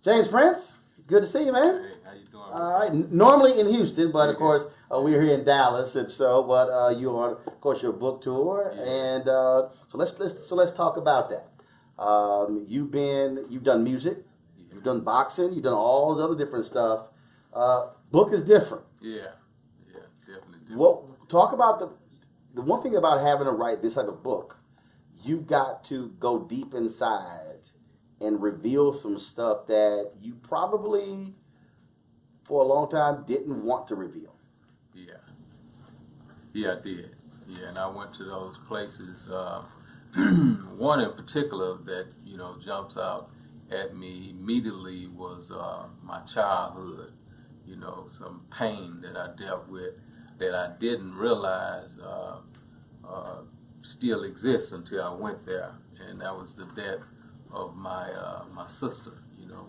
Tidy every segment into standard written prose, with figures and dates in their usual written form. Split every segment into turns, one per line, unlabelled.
James Prince, good to see you, man.
Hey, how you doing?
All right. Normally in Houston, but of course we're here in Dallas, and so. But you on, of course, your book tour, and so let's talk about that. You've done music, you've done boxing, you've done all this other different stuff. Book is different.
Yeah, definitely different.
Well, talk about the one thing about having to write this type of book. You got to go deep inside and reveal some stuff that you probably, for a long time, didn't want to reveal.
Yeah, I did. Yeah, and I went to those places. One in particular that jumps out at me immediately was my childhood. Some pain that I dealt with that I didn't realize still exists until I went there, and that was the death of my sister.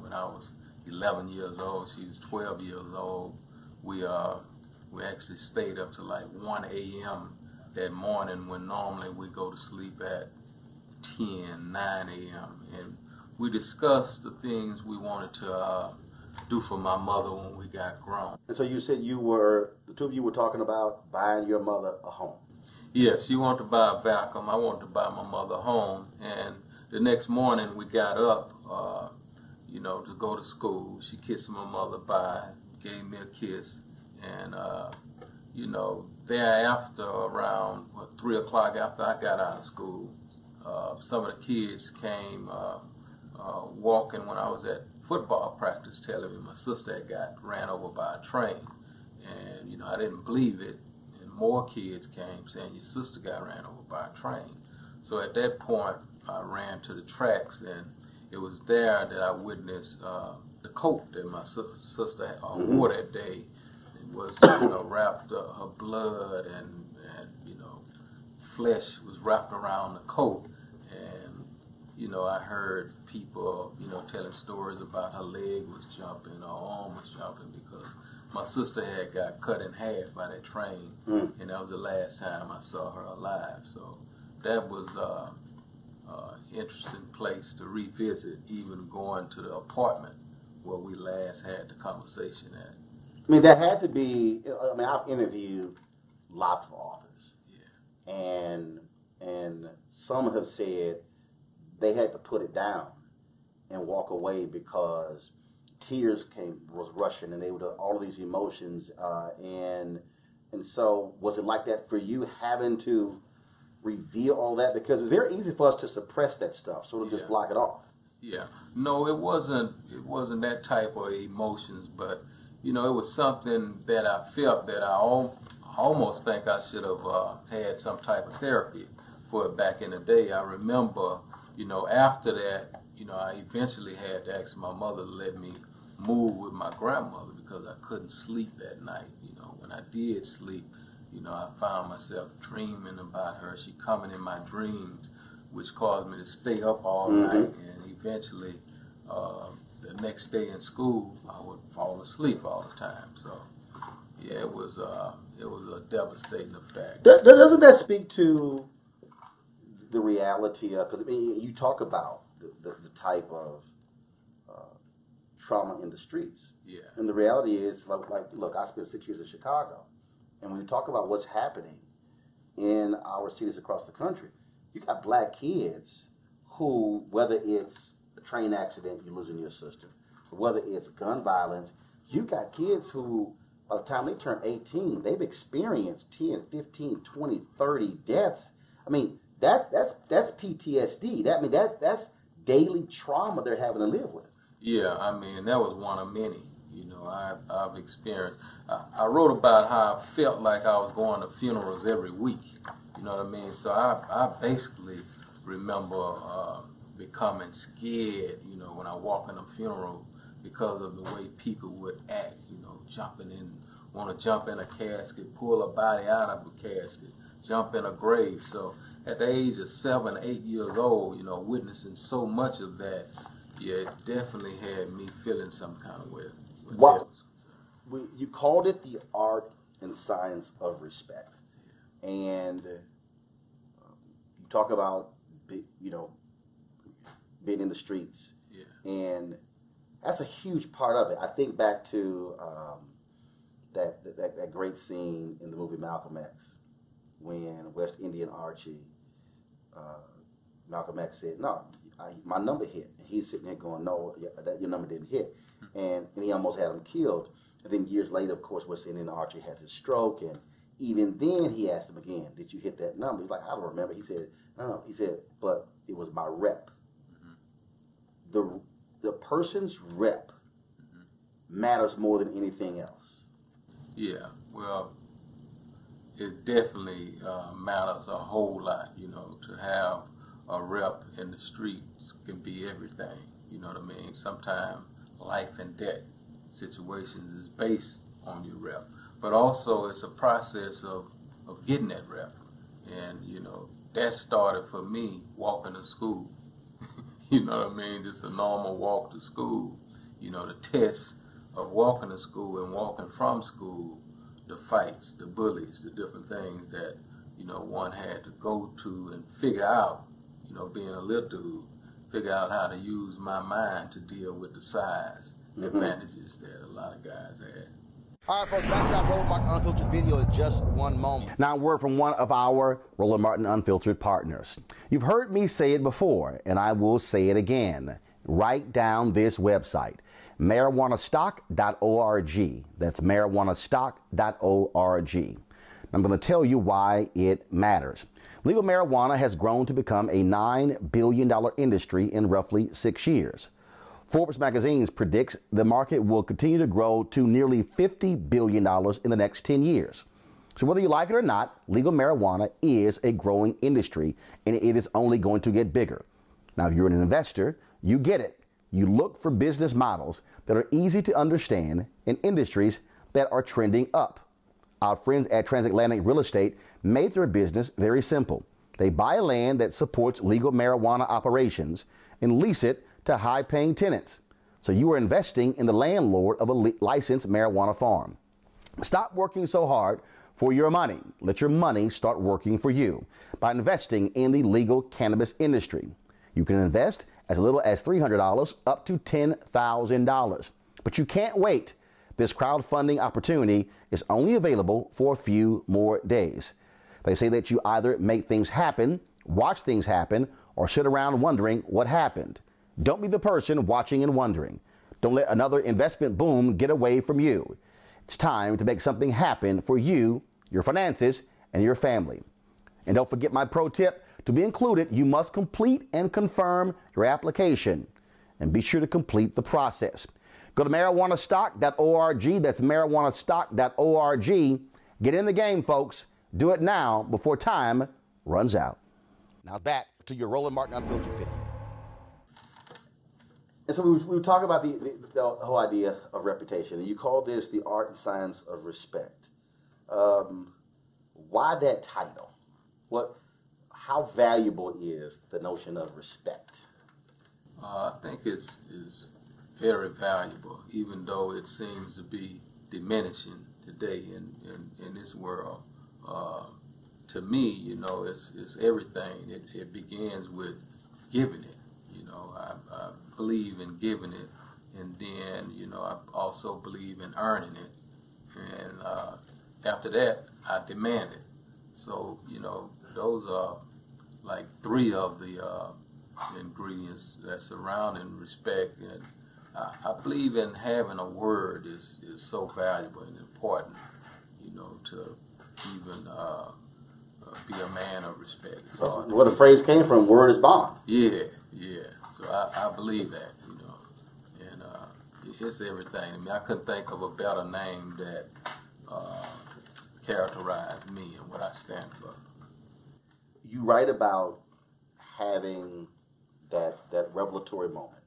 When I was 11 years old, she was 12 years old. We actually stayed up to like 1 a.m. that morning when normally we go to sleep at 9 a.m. And we discussed the things we wanted to do for my mother when we got grown.
And so you said the two of you were talking about buying your mother a home.
Yes, she wanted to buy a vacuum. I wanted to buy my mother a home. And the next morning we got up, to go to school. She kissed my mother bye, gave me a kiss, and thereafter, around 3 o'clock after I got out of school, some of the kids came walking when I was at football practice, telling me my sister had got ran over by a train, and I didn't believe it. And more kids came saying your sister got ran over by a train. So at that point, I ran to the tracks, and it was there that I witnessed the coat that my sister wore that day. It was wrapped, her blood and flesh was wrapped around the coat. And I heard people telling stories about her leg was jumping, her arm was jumping, because my sister had got cut in half by that train, and that was the last time I saw her alive. So that was interesting place to revisit, even going to the apartment where we last had the conversation at.
I mean, that had to be. I mean, I've interviewed lots of authors, and some have said they had to put it down and walk away because tears was rushing, and they would all of these emotions, and so was it like that for you, having to reveal all that? Because it's very easy for us to suppress that stuff, sort of just block it off.
Yeah. No, it wasn't that type of emotions, but it was something that I felt that I almost think I should have had some type of therapy for it back in the day. I remember, after that, I eventually had to ask my mother to let me move with my grandmother because I couldn't sleep that night. When I did sleep, I found myself dreaming about her. She coming in my dreams, which caused me to stay up all night, and eventually the next day in school I would fall asleep all the time. So yeah, it was a devastating effect.
Doesn't that speak to the reality of, because you talk about the type of trauma in the streets, and the reality is like look, I spent 6 years in Chicago, and when you talk about what's happening in our cities across the country, you got black kids who, whether it's a train accident, you're losing your sister, whether it's gun violence, you got kids who, by the time they turn 18, they've experienced 10, 15, 20, 30 deaths. I mean, that's PTSD. That's daily trauma they're having to live with.
Yeah, that was one of many. I've experienced. I wrote about how I felt like I was going to funerals every week. You know what I mean? So I basically remember becoming scared, when I walk in a funeral because of the way people would act, want to jump in a casket, pull a body out of a casket, jump in a grave. So at the age of 7, 8 years old, witnessing so much of that, it definitely had me feeling some kind of way.
Wow. You called it the art and science of respect. And you talk about, being in the streets. Yeah. And that's a huge part of it. I think back to that great scene in the movie Malcolm X when West Indian Archie, Malcolm X said, no, my number hit. And he's sitting there going, no, your number didn't hit. And he almost had him killed. And then years later, of course, West Indian Archie has his stroke. And even then, he asked him again, did you hit that number? He's like, I don't remember. He said, no. He said, but it was my rep. The person's rep matters more than anything else.
Yeah, well, it definitely matters a whole lot, to have a rep in the streets can be everything, you know what I mean? Sometimes life and death situations is based on your rep, but also it's a process of getting that rep. And, that started for me walking to school. You know what I mean? Just a normal walk to school. The test of walking to school and walking from school, the fights, the bullies, the different things that, one had to go to and figure out, being a little dude, figure out how to use my mind to deal with the size advantages that a lot of guys had.
All right, folks, back to our Roland Martin Unfiltered video in just one moment. Now, a word from one of our Roland Martin Unfiltered partners. You've heard me say it before, and I will say it again. Write down this website, marijuanastock.org. That's marijuanastock.org. I'm going to tell you why it matters. Legal marijuana has grown to become a $9 billion industry in roughly 6 years. Forbes magazine predicts the market will continue to grow to nearly $50 billion in the next 10 years. So whether you like it or not, legal marijuana is a growing industry, and it is only going to get bigger. Now, if you're an investor, you get it. You look for business models that are easy to understand in industries that are trending up. Our friends at Transatlantic Real Estate made their business very simple. They buy land that supports legal marijuana operations and lease it to high-paying tenants. So you are investing in the landlord of a licensed marijuana farm. Stop working so hard for your money. Let your money start working for you by investing in the legal cannabis industry. You can invest as little as $300 up to $10,000. But you can't wait. This crowdfunding opportunity is only available for a few more days. They say that you either make things happen, watch things happen, or sit around wondering what happened. Don't be the person watching and wondering. Don't let another investment boom get away from you. It's time to make something happen for you, your finances, and your family. And don't forget my pro tip, to be included, you must complete and confirm your application. And be sure to complete the process. Go to marijuanastock.org. That's marijuanastock.org. Get in the game, folks. Do it now before time runs out. Now back to your Roland Martin Unfiltered video. And so we were talking about the whole idea of reputation. And you call this the art and science of respect. Why that title? How valuable is the notion of respect?
I think it's very valuable, even though it seems to be diminishing today in this world. To me, you know, it's everything. It begins with giving it. You know, I believe in giving it, and then, you know, I also believe in earning it. And after that, I demand it. So, you know, those are like three of the ingredients that surrounding respect. And I believe in having a word is so valuable and important, you know, to even be a man of respect.
Where the phrase came from, word is bond.
Yeah. So I believe that, you know, and it's everything. I mean, I couldn't think of a better name that characterized me and what I stand for.
You write about having that revelatory moment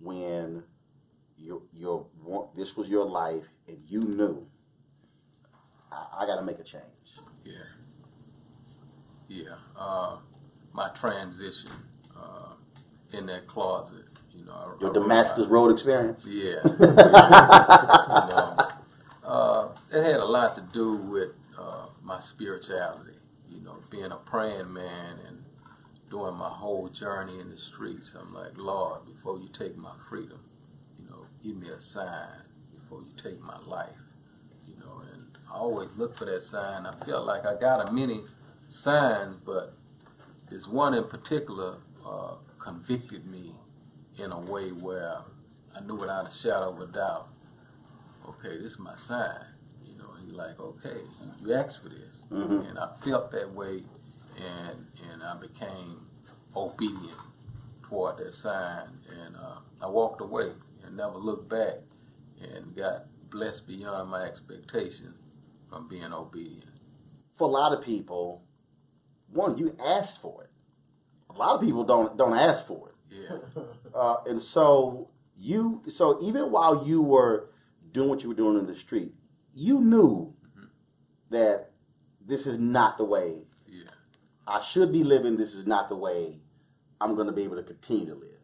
when this was your life and you knew I got to make a change.
Yeah. My transition in that closet, you know.
Your Damascus Road experience?
Yeah. You know, it had a lot to do with my spirituality, you know, being a praying man and doing my whole journey in the streets. I'm like, Lord, before you take my freedom, you know, give me a sign before you take my life, you know. And I always look for that sign. I felt like I got a many signs, but this one in particular convicted me in a way where I knew without a shadow of a doubt, okay, this is my sign, you know. And you're like, okay, you asked for this.
Mm-hmm.
And I felt that way, and I became obedient toward that sign, and I walked away and never looked back, and got blessed beyond my expectation from being obedient.
For a lot of people, one, you asked for it. A lot of people don't ask for it.
Yeah.
And so even while you were doing what you were doing in the street, you knew that this is not the way I should be living. This is not the way I'm going to be able to continue to live.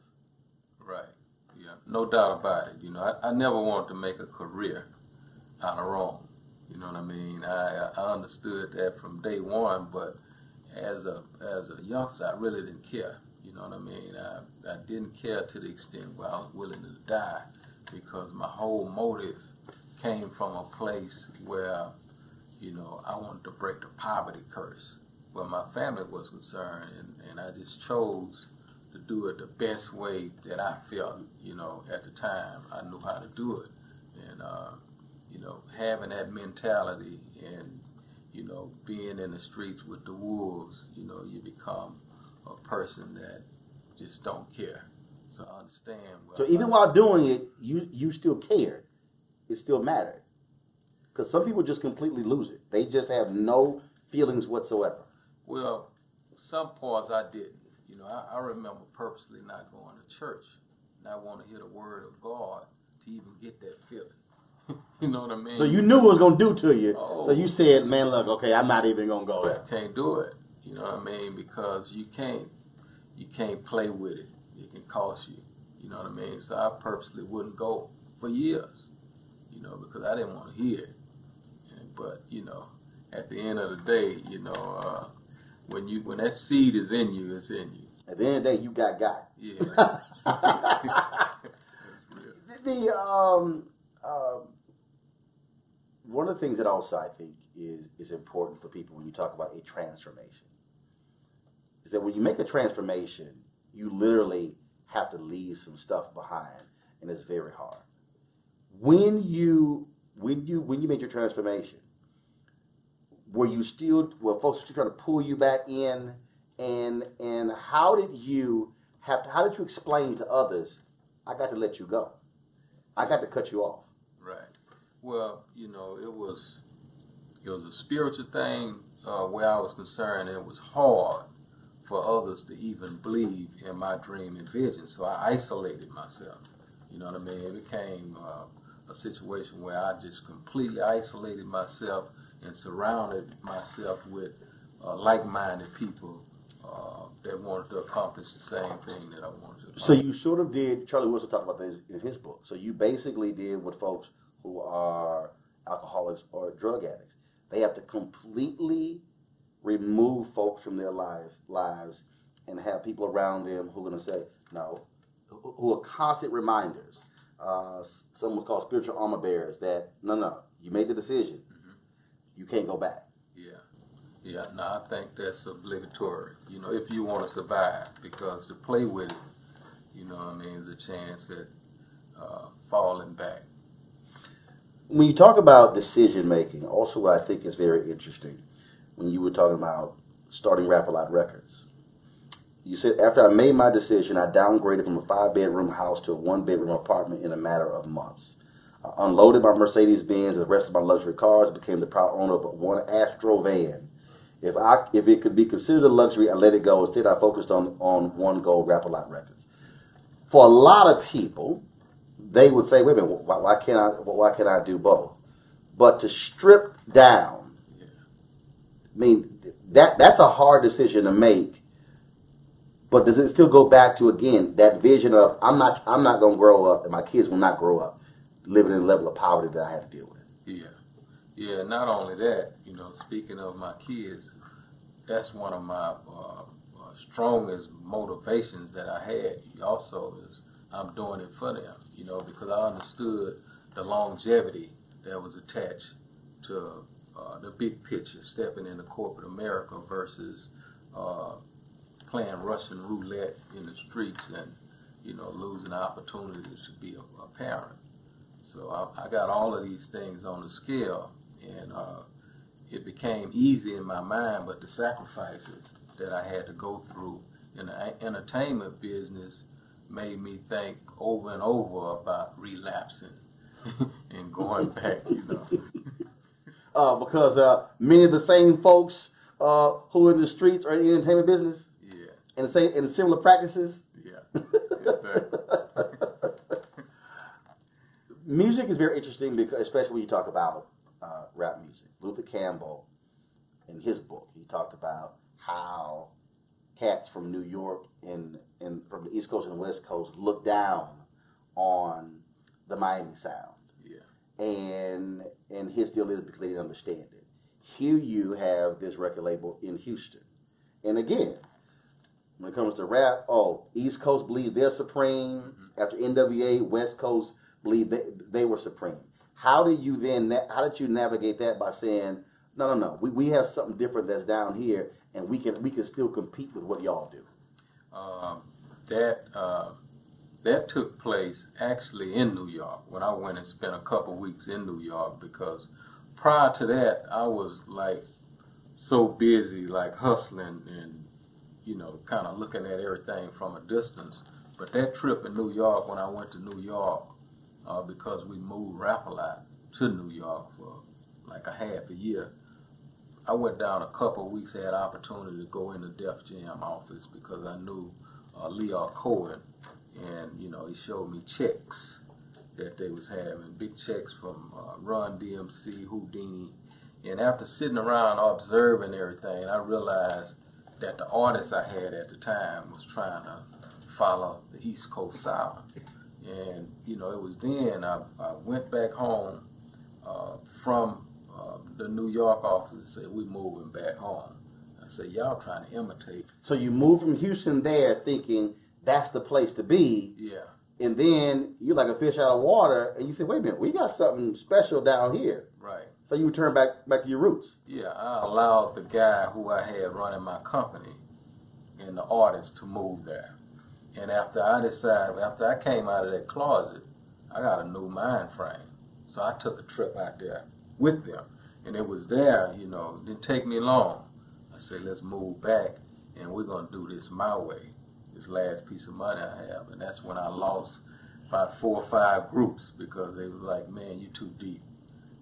Right. Yeah. No doubt about it. You know, I never wanted to make a career out of wrong. You know what I mean? I understood that from day one, but as a youngster, I really didn't care. You know what I mean? I didn't care to the extent where I was willing to die, because my whole motive came from a place where, you know, I wanted to break the poverty curse where my family was concerned, and I just chose to do it the best way that I felt, you know, at the time I knew how to do it. And, you know, having that mentality and, you know, being in the streets with the wolves, you know, you become a person that just don't care. So I understand.
So even while doing it, you still cared. It still mattered. Because some people just completely lose it. They just have no feelings whatsoever.
Well, some parts I didn't. You know, I remember purposely not going to church, not want to hear the word of God to even get that feeling. You know what I mean?
So you knew what it was going to do to you.
Oh,
so you said, man, look, okay, I'm not even going to go there.
Can't do it. You know what I mean? Because you can't play with it. It can cost you. You know what I mean? So I purposely wouldn't go for years, you know, because I didn't want to hear it. But, you know, at the end of the day, you know, when that seed is in you, it's in you.
At the end of the day, you got.
Yeah.
One of the things that also I think is important for people when you talk about a transformation is that when you make a transformation, you literally have to leave some stuff behind, and it's very hard. When you made your transformation, were folks still trying to pull you back in, and how did you explain to others, I got to let you go, I got to cut you off?
Right. Well, it was a spiritual thing where I was concerned. It was hard for others to even believe in my dream and vision, so I isolated myself. You know what I mean? It became a situation where I just completely isolated myself and surrounded myself with like-minded people that wanted to accomplish the same thing that I wanted to accomplish.
So you sort of did, Charlie Wilson talked about this in his book, so you basically did what folks who are alcoholics or drug addicts. They have to completely remove folks from their lives and have people around them who are going to say, no, who are constant reminders. Some would call spiritual armor bearers that, no, you made the decision. Mm-hmm. You can't go back.
Yeah, no, I think that's obligatory, if you want to survive, because to play with it, is a chance at falling back.
When you talk about decision making, also what I think is very interesting, when you were talking about starting Rap-A-Lot Records, you said, after I made my decision, I downgraded from a 5-bedroom house to a 1-bedroom apartment in a matter of months. I unloaded my Mercedes-Benz and the rest of my luxury cars, became the proud owner of one Astro van. If it could be considered a luxury, I let it go. Instead, I focused on One Gold Rap-A-Lot Records. For a lot of people, they would say, wait a minute, why can't I do both? But to strip down, I mean, that's a hard decision to make. But does it still go back to, again, that vision of I'm not going to grow up, and my kids will not grow up living in a level of poverty that I had to deal with?
Yeah. Not only that, speaking of my kids, that's one of my strongest motivations that I had. Also, is I'm doing it for them, because I understood the longevity that was attached to the big picture, stepping into corporate America versus playing Russian roulette in the streets and, losing opportunities to be a parent. So I got all of these things on the scale, and it became easy in my mind, but the sacrifices that I had to go through in the entertainment business made me think over and over about relapsing and going back,
Because many of the same folks who are in the streets are in the entertainment business?
Yeah.
And the similar practices?
Yeah, exactly.
Music is very interesting, because especially when you talk about rap music. Luther Campbell, in his book, he talked about how cats from New York and from the East Coast and the West Coast look down on the Miami sound.
Yeah.
And his deal is because they didn't understand it. Here you have this record label in Houston. And again, when it comes to rap, East Coast believe they're supreme. Mm-hmm. After NWA, West Coast believe they were supreme. How did you navigate that by saying, no, we have something different that's down here, and we can still compete with what y'all do?
That took place actually in New York when I went and spent a couple weeks in New York, because prior to that I was like so busy, like hustling and kind of looking at everything from a distance. But that trip in New York, when I went to New York, because we moved Rap-A-Lot to New York for like a half a year, I went down a couple of weeks, had opportunity to go in the Def Jam office because I knew Leo Cohen, and he showed me checks that they was having, big checks from Run DMC, Houdini, and after sitting around observing everything, I realized that the artist I had at the time was trying to follow the East Coast sound. And, it was then I went back home from the New York office and said, we moving back home. I said, y'all trying to imitate.
So you moved from Houston there thinking that's the place to be.
Yeah.
And then you're like a fish out of water, and you say, wait a minute, we got something special down here.
Right.
So you return back to your roots.
Yeah, I allowed the guy who I had running my company and the artist to move there. And after I came out of that closet, I got a new mind frame. So I took a trip out there with them. And it was there, you know, it didn't take me long. I said, let's move back, and we're going to do this my way, this last piece of money I have. And that's when I lost about 4 or 5 groups because they was like, man, you too deep.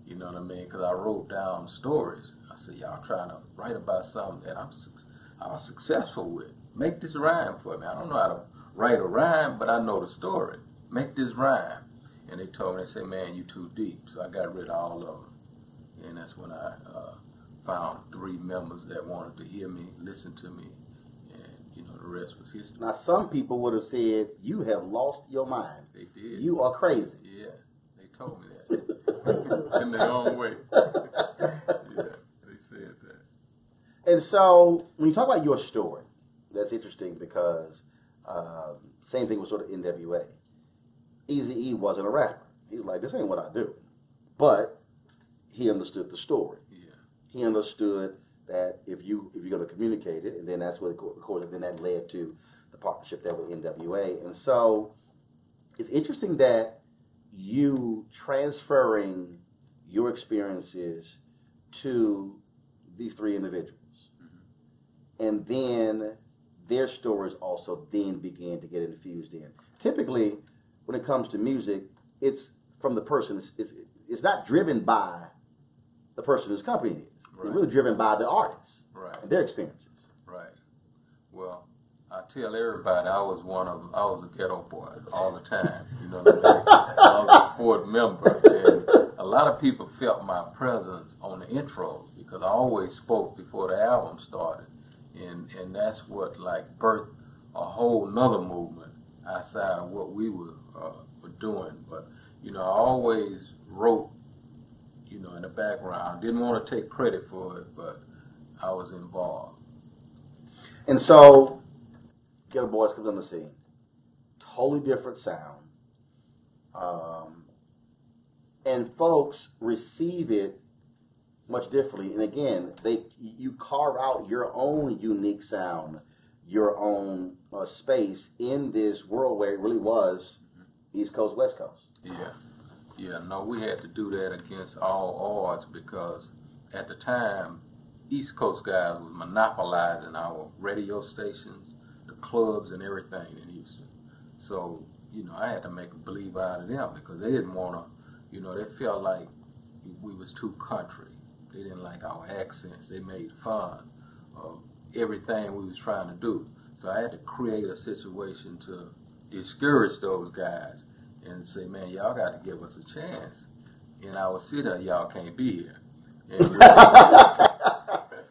You know what I mean? Because I wrote down stories. I said, y'all trying to write about something that I was successful with. Make this rhyme for me. I don't know how to write a rhyme, but I know the story. Make this rhyme. And they told me, they said, man, you too deep. So I got rid of all of them. And that's when I found 3 members that wanted to hear me, listen to me, and, you know, the rest was history.
Now, some people would have said, you have lost your mind.
They did.
You are crazy.
Yeah, they told me that. In their own way. Yeah, they said that.
And so, when you talk about your story, that's interesting because same thing was sort of NWA. Eazy-E wasn't a rapper. He was like, this ain't what I do. But he understood the story.
Yeah.
He understood that if you're going to communicate it, and then that's what, of course, then that led to the partnership there with NWA. And so it's interesting that you transferring your experiences to these 3 individuals, and then their stories also then began to get infused in. Typically, when it comes to music, it's from the person. It's not driven by the person whose company it is.
Right.
It's really driven by the artists and their experiences.
Right. Well, I tell everybody I was a ghetto boy all the time. You know what I mean? I was a 4th member, and a lot of people felt my presence on the intros because I always spoke before the album started, and that's what like birthed a whole nother movement outside of what we were doing. But you know, I always wrote, you know, in the background. Didn't want to take credit for it, but I was involved.
And so, Ghetto Boys comes on the scene. Totally different sound. And folks receive it much differently. And again, you carve out your own unique sound, your own space in this world where it really was East Coast, West Coast.
Yeah. Yeah, no, we had to do that against all odds because at the time, East Coast guys was monopolizing our radio stations, the clubs, and everything in Houston. So, you know, I had to make a believe out of them because they didn't want to, you know, they felt like we was too country. They didn't like our accents. They made fun of everything we was trying to do. So I had to create a situation to discourage those guys and say, man, y'all got to give us a chance. In our city, y'all can't be here.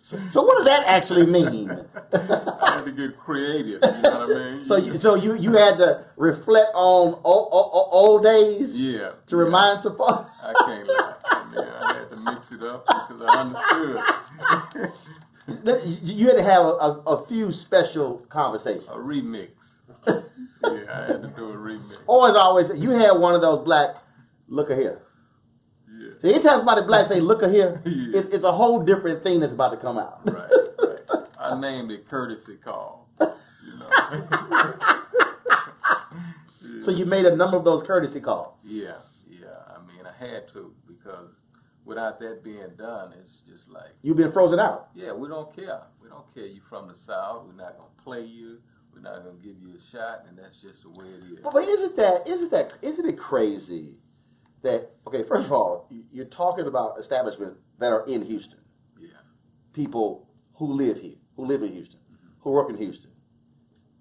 So what does that actually mean?
I had to get creative, you know what I mean?
So you had to reflect on old days,
yeah,
to remind some folks.
I can't lie. I mean, I had to mix it up because I understood.
You had to have a few special conversations.
A remix. Yeah, I had to do a remix.
Always, you had one of those black, look here.
Yeah.
So anytime somebody black say, look here,
Yeah.
it's a whole different thing that's about to come out.
Right, right. I named it courtesy call. You know. Yeah.
So you made a number of those courtesy calls.
Yeah, yeah. I mean, I had to because without that being done, it's just like
You've been frozen out.
yeah, we don't care. We don't care you from the South. We're not gonna play you. We're not gonna give you a shot, and that's just the way it is.
But isn't it crazy that, okay, first of all, you're talking about establishments that are in Houston.
Yeah.
People who live here, who live in Houston, who work in Houston.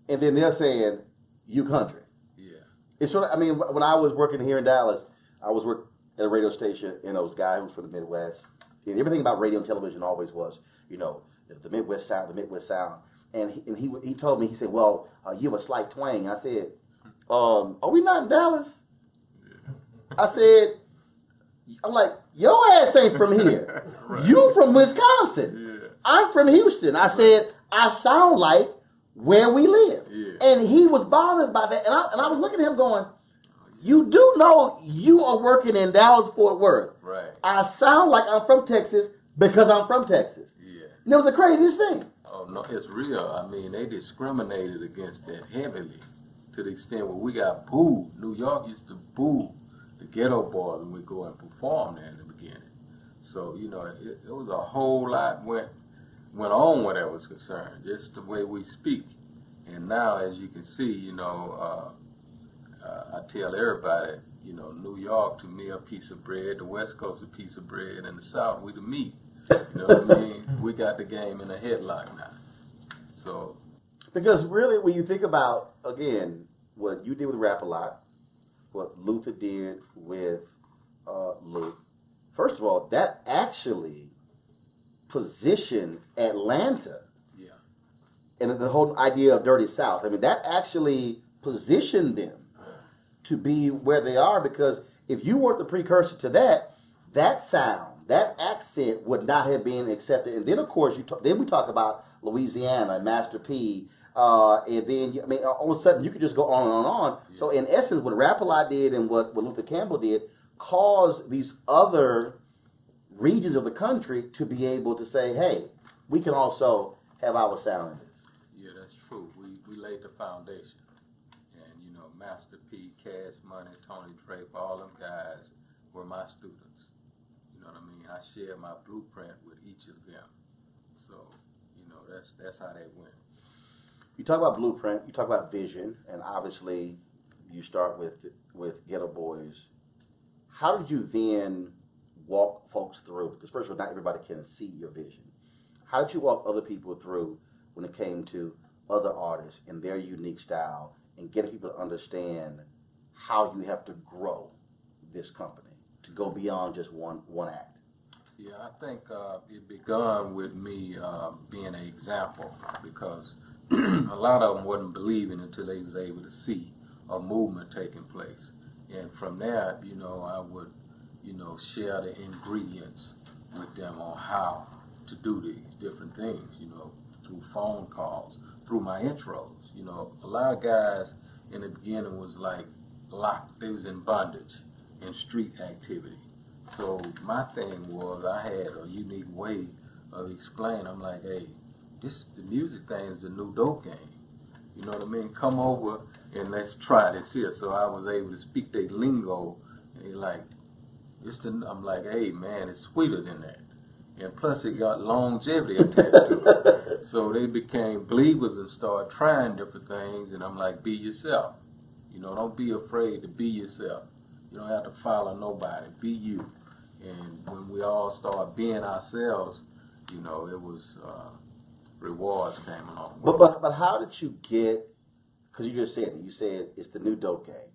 And then they're saying, you country.
Yeah.
It's sort of, I mean, when I was working here in Dallas, I was working at a radio station, and there was a guy who was from the Midwest. And everything about radio and television always was, you know, the Midwest sound, the Midwest sound. And he told me, he said, well, you have a slight twang. I said, are we not in Dallas? I said, I'm like, your ass ain't from here. Right. You from Wisconsin. Yeah. I'm from Houston. I said, I sound like where we live. Yeah. And he was bothered by that. And I was looking at him going, you do know you are working in Dallas, Fort Worth.
Right.
I sound like I'm from Texas because I'm from Texas. Yeah. And it was the craziest thing.
Oh, no, it's real. I mean, they discriminated against that heavily to the extent where we got booed. New York used to boo the Ghetto Boys when we go and perform there in the beginning. So, you know, it was a whole lot went on where that was concerned, just the way we speak. And now, as you can see, you know, I tell everybody, you know, New York to me a piece of bread, the West Coast a piece of bread, and the South we the meat. You know what I mean? We got the game in a headlock now. So,
because really, when you think about, again, what you did with Rap-A-Lot, what Luther did with Luke, first of all, that actually positioned Atlanta.
yeah,
And the whole idea of Dirty South. I mean, that actually positioned them to be where they are, because if you weren't the precursor to that, that sound, that accent would not have been accepted. And then, of course, then we talk about Louisiana, Master P, and then, I mean, all of a sudden, you could just go on and on. Yeah. So, in essence, what Rap-A-Lot did and what Luther Campbell did caused these other regions of the country to be able to say, hey, we can also have our sound in this.
Yeah, that's true. We laid the foundation. And, you know, Master P, Cash Money, Tony Draper, all them guys were my students. You know what I mean? I shared my blueprint with each of them. So, you know, that's how they went.
You talk about blueprint, you talk about vision, and obviously you start with Ghetto Boys. How did you then walk folks through? Because first of all, not everybody can see your vision. How did you walk other people through when it came to other artists and their unique style and getting people to understand how you have to grow this company to go beyond just one act?
Yeah, I think it began with me being an example, because a lot of them wasn't believing until they was able to see a movement taking place. And from there, you know, I would, you know, share the ingredients with them on how to do these different things, you know, through phone calls, through my intros. You know, a lot of guys in the beginning was like locked. They was in bondage in street activity. So my thing was, I had a unique way of explaining. I'm like, hey, the music thing is the new dope game. You know what I mean? Come over and let's try this here. So I was able to speak their lingo, and they like, I'm like, hey man, it's sweeter than that. And plus it got longevity attached to it. So they became believers and started trying different things, and I'm like, be yourself. You know, don't be afraid to be yourself. You don't have to follow nobody. Be you. And when we all start being ourselves, you know, it was rewards came along.
But how did you get? Because you just said it. You said it's the new dope game,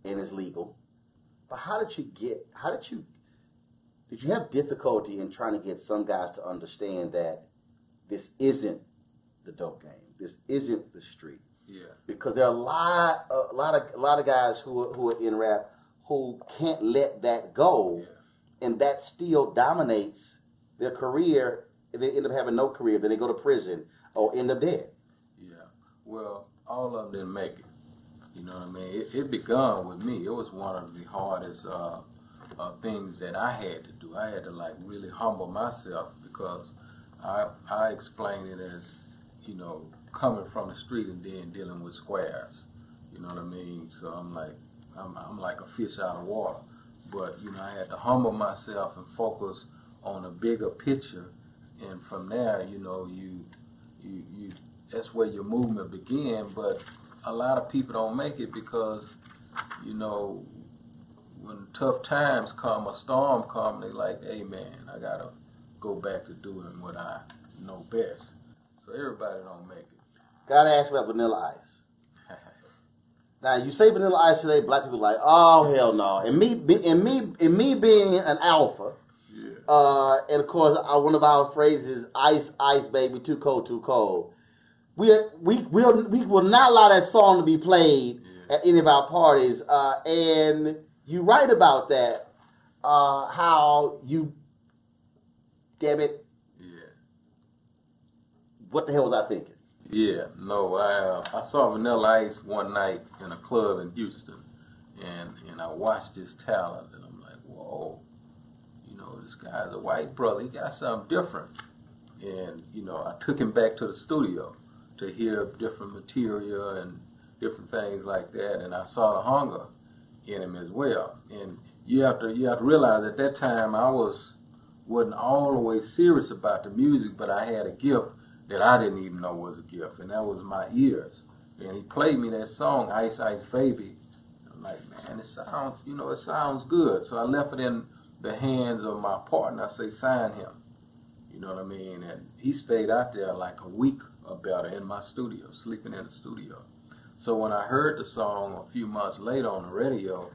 and it's legal. But how did you get? Did you have difficulty in trying to get some guys to understand that this isn't the dope game? This isn't the street.
Yeah. Because
there are a lot of guys who are in rap who can't let that go, yeah. And that still dominates their career. They end up having no career. Then they go to prison or end up dead.
Yeah. Well, all of them didn't make it. You know what I mean? It began with me. It was one of the hardest things that I had to do. I had to like really humble myself, because I explain it as, you know, coming from the street and then dealing with squares. You know what I mean? So I'm like a fish out of water. But, you know, I had to humble myself and focus on a bigger picture, and from there, you know, you that's where your movement began. But a lot of people don't make it because, you know, when tough times come, a storm come, they like, hey man, I gotta go back to doing what I know best. So everybody don't make it.
Gotta ask about Vanilla Ice. Now you say Vanilla Ice today, black people are like, oh hell no. And me being an alpha, yeah. And of course one of our phrases, ice, ice, baby, too cold, too cold. We will not allow that song to be played, yeah, at any of our parties. And you write about that, how you, damn it,
yeah.
What the hell was I thinking?
Yeah, no, I saw Vanilla Ice one night in a club in Houston, and I watched his talent, and I'm like, whoa, you know, this guy's a white brother, he got something different. And, you know, I took him back to the studio to hear different material and different things like that, and I saw the hunger in him as well. And you have to realize at that time I was wasn't all the way serious about the music, but I had a gift that I didn't even know was a gift, and that was my ears. And he played me that song, Ice Ice Baby. I'm like, man, it sounds good. So I left it in the hands of my partner. I say, sign him. You know what I mean? And he stayed out there like a week or better in my studio, sleeping in the studio. So when I heard the song a few months later on the radio,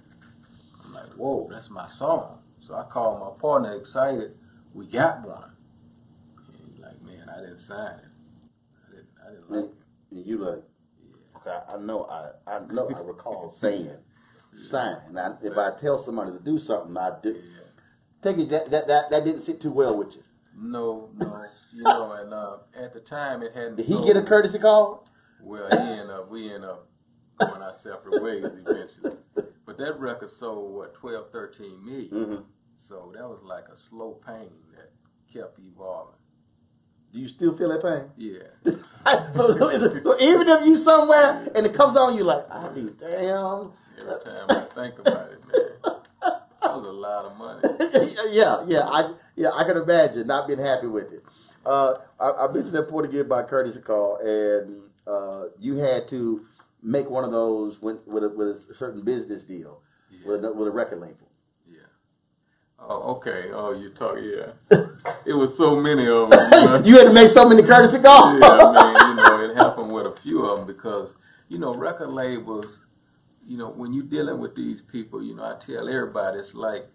I'm like, whoa, that's my song. So I called my partner excited, we got one. And he's like, man, I didn't sign it. I didn't like it.
And you like, okay, I know I recall saying sign. Now if I tell somebody to do something, I do.
Yeah.
Take it that didn't sit too well with you.
No. And at the time it hadn't
Did he get a courtesy call?
Well, we end up going our separate ways eventually. But that record sold, 12, 13 million.
Mm-hmm.
So that was like a slow pain that kept evolving.
Do you still feel that pain?
Yeah.
so even if you somewhere and it comes on, you like, I'll be damn.
Every time I think about it, man, that was a lot of money.
I can imagine not being happy with it. I mentioned that point again by courtesy call, and you had to make one of those with a certain business deal with a record label.
Yeah. Oh, okay. Oh, you talk. Yeah. It was so many of them.
You had to make so many courtesy calls.
Yeah, I mean, it happened with a few of them because record labels. When you're dealing with these people, I tell everybody it's like,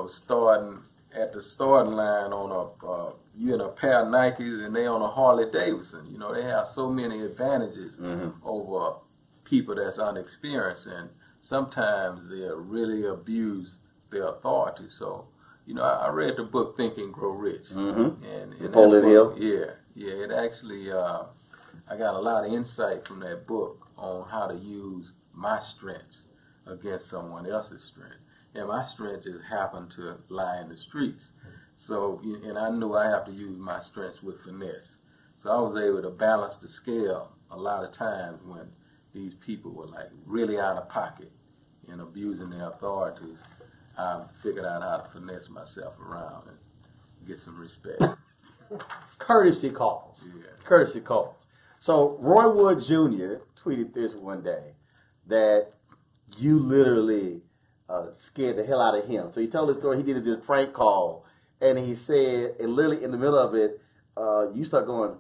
starting at the starting line on you in a pair of Nikes and they on a Harley Davidson. They have so many advantages over people that's unexperienced, and sometimes they really abuse their authority. So, I read the book Think and Grow Rich, and
Napoleon Hill.
Yeah. It actually, I got a lot of insight from that book on how to use my strengths against someone else's strength. And my strength just happened to lie in the streets. So, and I knew I have to use my strengths with finesse. So I was able to balance the scale a lot of times when these people were like really out of pocket and abusing their authorities. I figured out how to finesse myself around and get some respect.
Courtesy calls.
Yeah.
Courtesy calls. So Roy Wood Jr. tweeted this one day that you literally scared the hell out of him. So he told his story. He did this prank call, and he said, and literally in the middle of it, you start going,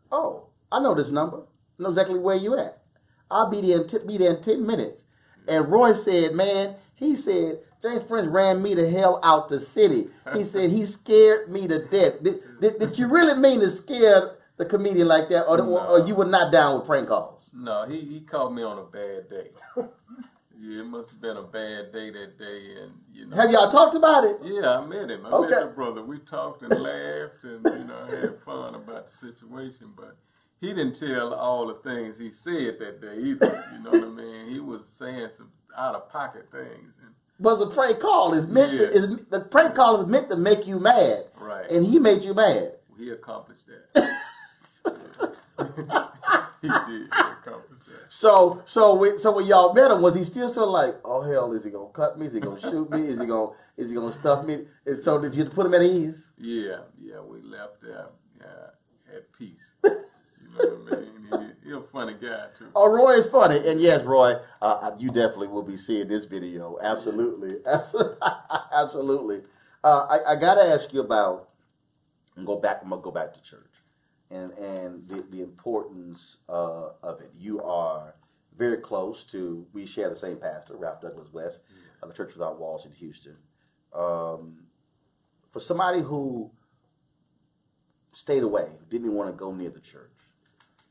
"Oh, I know this number. I know exactly where you at. I'll be there in 10 minutes." And Roy said, "Man," he said, "James Prince ran me the hell out the city." He said he scared me to death. Did you really mean to scare the comedian like that, or you were not down with prank calls?
No, he caught me on a bad day. Yeah, it must have been a bad day that day, and
Have y'all talked about it?
Yeah, I met him. I met the brother. We talked and laughed, and had fun about the situation. But he didn't tell all the things he said that day either. You know what I mean? He was saying some out of pocket things.
But the prank call is meant the prank call is meant to make you mad,
right?
And he made you mad.
He accomplished that. He did. He accomplished that.
So when y'all met him, was he still sort of like, oh hell, is he gonna cut me? Is he gonna shoot me? Is he gonna stuff me? And so did you put him at ease?
Yeah, we left there at peace. You know what I mean? He's a funny guy too.
Oh, Roy is funny, and yes, Roy, you definitely will be seeing this video. Absolutely, absolutely. I gotta ask you about. I'm gonna go back to church. And the importance of it. You are very close to, we share the same pastor, Ralph Douglas West, of the Church Without Walls in Houston. For somebody who stayed away, didn't even want to go near the church,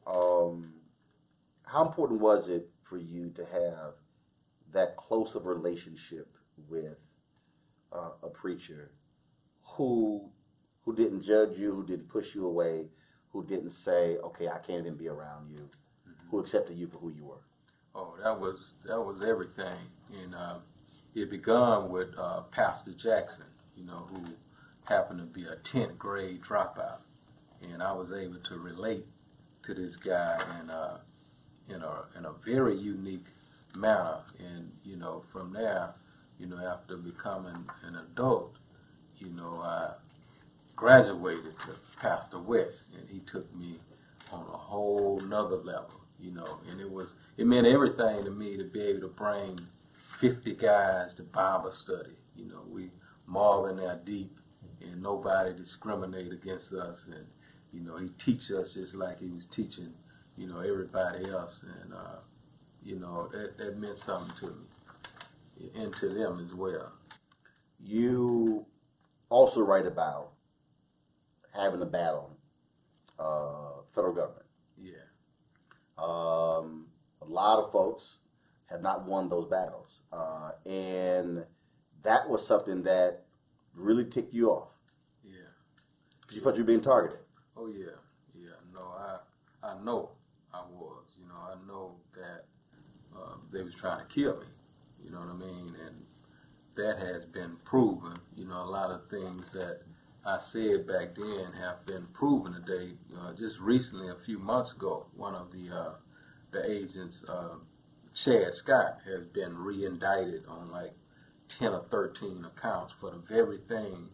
how important was it for you to have that close of a relationship with a preacher who didn't judge you, who didn't push you away, who didn't say, okay, I can't even be around you, who accepted you for who you were?
Oh, that was everything. And it began with Pastor Jackson, who happened to be a 10th grade dropout. And I was able to relate to this guy in a very unique manner. And, from there, after becoming an adult, I graduated to Pastor West, and he took me on a whole nother level, and it meant everything to me to be able to bring 50 guys to Bible study. We marvel there deep, and nobody discriminate against us, and he teach us just like he was teaching, everybody else, and that meant something to me and to them as well.
You also write about having a battle, federal government.
Yeah.
A lot of folks have not won those battles, and that was something that really ticked you off.
Yeah.
Because you thought you were being targeted.
Oh yeah. No, I know I was. I know that they was trying to kill me. You know what I mean? And that has been proven. A lot of things that I said back then have been proven today. Just recently, a few months ago, one of the agents, Chad Scott, has been re-indicted on like 10 or 13 accounts for the very thing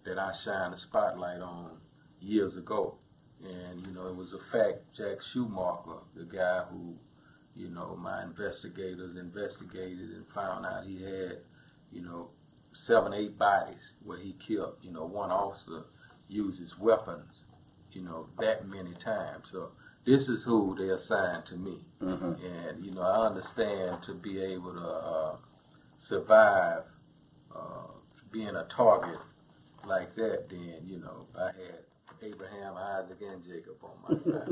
that I shined a spotlight on years ago. And, it was a fact. Jack Schumacher, the guy who, my investigators investigated and found out he had, 7, 8 bodies where he killed, one officer uses weapons, that many times. So this is who they assigned to me. Mm-hmm. And, I understand to be able to survive being a target like that, then, I had Abraham, Isaac, and Jacob on my side.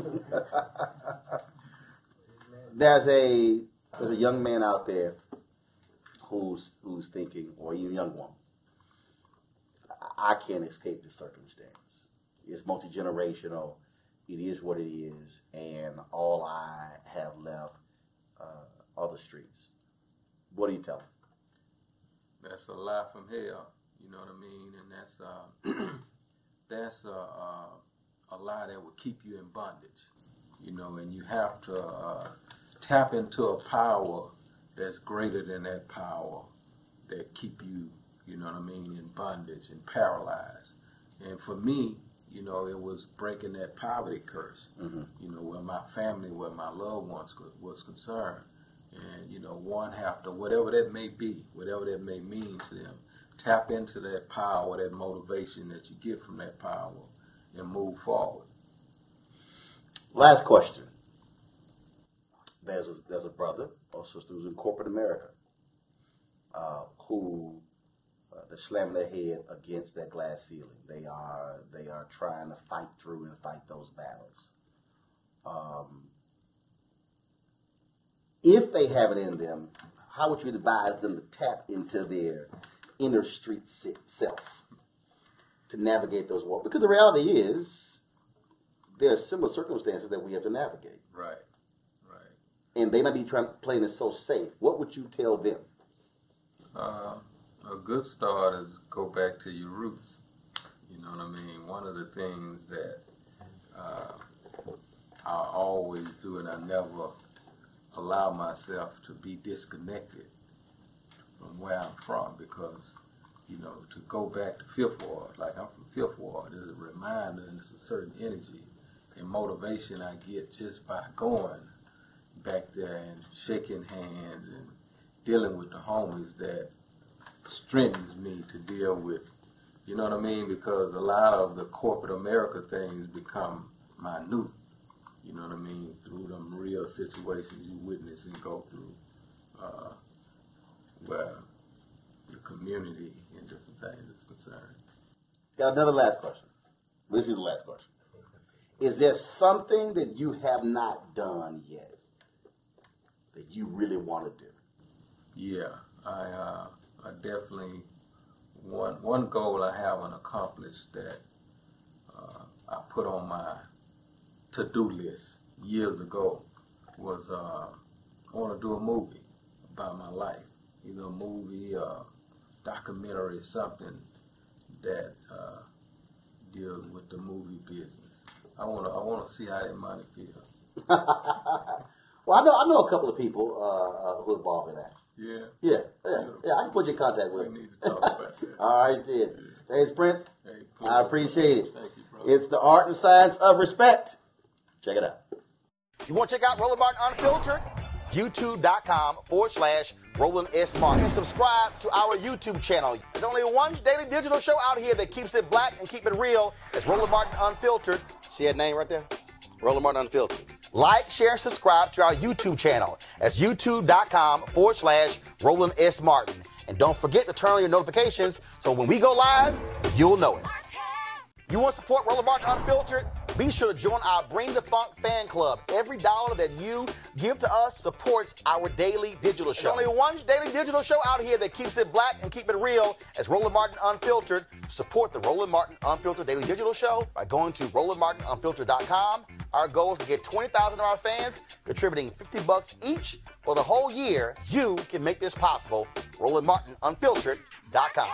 There's a young man out there who's thinking, or even a young woman, I can't escape this circumstance. It's multi-generational. It is what it is, and all I have left are the streets. What do you tell them?
That's a lie from hell. You know what I mean? And that's a lie that will keep you in bondage. And you have to tap into a power that's greater than that power that keep you, in bondage and paralyzed. And for me, it was breaking that poverty curse, mm-hmm. Where my family, where my loved ones was concerned. And, one have to, whatever that may be, whatever that may mean to them, tap into that power, that motivation that you get from that power, and move forward.
Last question. There's a brother or sister who's in corporate America who they're slamming their head against that glass ceiling. They are trying to fight through and fight those battles. If they have it in them, how would you advise them to tap into their inner street self to navigate those walls? Because the reality is, there are similar circumstances that we have to navigate.
Right.
And they might be playing it so safe. What would you tell them?
A good start is go back to your roots. You know what I mean? One of the things that I always do, and I never allow myself to be disconnected from where I'm from, because, to go back to Fifth Ward, like I'm from Fifth Ward, is a reminder, and it's a certain energy and motivation I get just by going back there and shaking hands and dealing with the homies that strengthens me to deal with, you know what I mean? Because a lot of the corporate America things become minute, you know what I mean, through them real situations you witness and go through, where the community and different things is concerned.
Got another last question. This is the last question. Is there something that you have not done yet that you really want to do?
Yeah, I definitely, one goal I haven't accomplished that I put on my to-do list years ago was I want to do a movie about my life. Either a movie, documentary, something that deals with the movie business. I want to see how that money feels.
Well, I know a couple of people who are involved in that.
Yeah.
Yeah. I can put you in contact with
We need to talk about that.
All right, then. Thanks, Prince.
Hey,
I appreciate it.
Thank you, brother.
It's the art and science of respect. Check it out.
You want to check out Roland Martin Unfiltered? YouTube.com/Roland S. Martin. And subscribe to our YouTube channel. There's only one daily digital show out here that keeps it black and keep it real. It's Roland Martin Unfiltered. See that name right there? Roland Martin Unfiltered. Like, share, and subscribe to our YouTube channel. That's YouTube.com/Roland S. Martin. And don't forget to turn on your notifications so when we go live, you'll know it. You want to support Roland Martin Unfiltered? Be sure to join our Bring the Funk fan club. Every dollar that you give to us supports our daily digital show. There's only one daily digital show out here that keeps it black and keep it real. It's Roland Martin Unfiltered. Support the Roland Martin Unfiltered daily digital show by going to RolandMartinUnfiltered.com. Our goal is to get 20,000 of our fans contributing $50 each for the whole year. You can make this possible. RolandMartinUnfiltered.com.